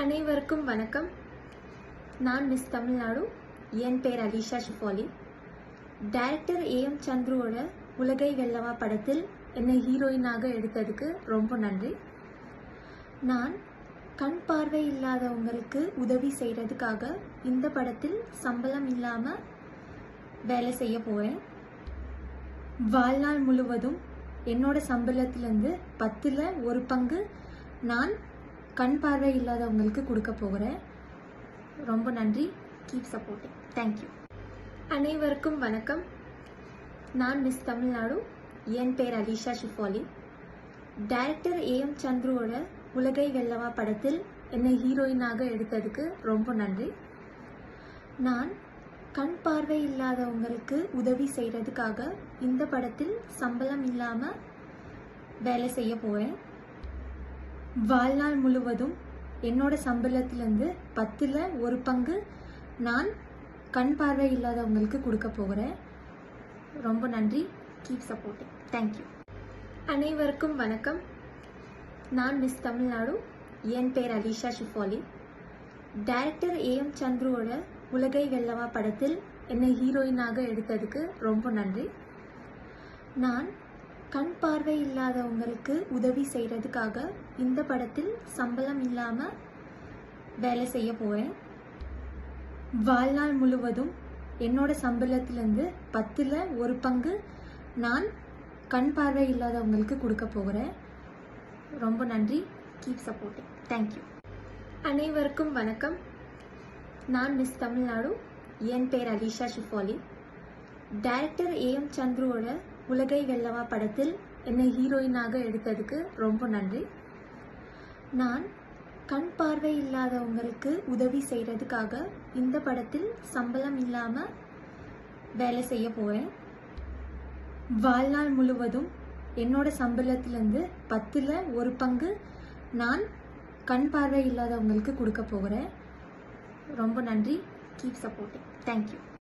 அனைவருக்கும் வணக்கம். நான் மிஸ் தமிழ்நாடு. என் பேர் அலிஷா ஷிஃபாலி. டைரக்டர் ஏஎம் சந்துருவோட உலகை வெல்லவா படத்தில் என்னை ஹீரோயினாக எடுத்ததுக்கு ரொம்ப நன்றி. நான் கண் பார்வை இல்லாதவங்களுக்கு உதவி செய்கிறதுக்காக இந்த படத்தில் சம்பளம் இல்லாமல் வேலை செய்ய போகிறேன். வாழ்நாள் முழுவதும் என்னோட சம்பளத்திலேருந்து 10ல் 1 பங்கு நான் கண் பார்வை இல்லாதவங்களுக்கு கொடுக்க போகிறேன். ரொம்ப நன்றி. Keep supporting. தேங்க்யூ. அனைவருக்கும் வணக்கம். நான் மிஸ் தமிழ்நாடு. என் பேர் அலிஷா ஷிஃபாலி. டைரக்டர் ஏஎம் சந்துருவோட உலகை வெல்லவா படத்தில் என்னை ஹீரோயினாக எடுத்ததுக்கு ரொம்ப நன்றி. நான் கண் பார்வை இல்லாதவங்களுக்கு உதவி செய்கிறதுக்காக இந்த படத்தில் சம்பளம் இல்லாமல் வேலை செய்ய போகிறேன். வாழ்நாள் முழுவதும் என்னோட சம்பளத்திலேருந்து 10ல் 1 பங்கு நான் கண் பார்வை இல்லாதவங்களுக்கு கொடுக்க போகிறேன். ரொம்ப நன்றி. Keep supporting. தேங்க்யூ. அனைவருக்கும் வணக்கம். நான் மிஸ் தமிழ்நாடு. என் பேர் அலிஷா ஷிஃபாலி. டைரக்டர் ஏஎம் சந்துருவோட உலகை வெல்லவா படத்தில் என்னை ஹீரோயினாக எடுத்ததுக்கு ரொம்ப நன்றி. நான் கண் பார்வை இல்லாதவங்களுக்கு உதவி செய்கிறதுக்காக இந்த படத்தில் சம்பளம் இல்லாமல் வேலை செய்ய போகிறேன். வாழ்நாள் முழுவதும் என்னோட சம்பளத்திலேருந்து 10ல் 1 பங்கு நான் கண் பார்வை இல்லாதவங்களுக்கு கொடுக்க போகிறேன். ரொம்ப நன்றி. Keep supporting. தேங்க்யூ. அனைவருக்கும் வணக்கம். நான் மிஸ் தமிழ்நாடு. என் பேர் அலிஷா ஷிஃபாலி. டைரக்டர் ஏஎம் சந்துருவோட உலகை வெல்லவா படத்தில் என்னை ஹீரோயினாக எடுத்ததுக்கு ரொம்ப நன்றி. நான் கண் பார்வை இல்லாதவங்களுக்கு உதவி செய்கிறதுக்காக இந்த படத்தில் சம்பளம் இல்லாமல் வேலை செய்ய போகிறேன். வாழ்நாள் முழுவதும் என்னோட சம்பளத்திலேருந்து 10ல் 1 பங்கு நான் கண் பார்வை இல்லாதவங்களுக்கு கொடுக்க போகிறேன். ரொம்ப நன்றி. Keep supporting. தேங்க்யூ.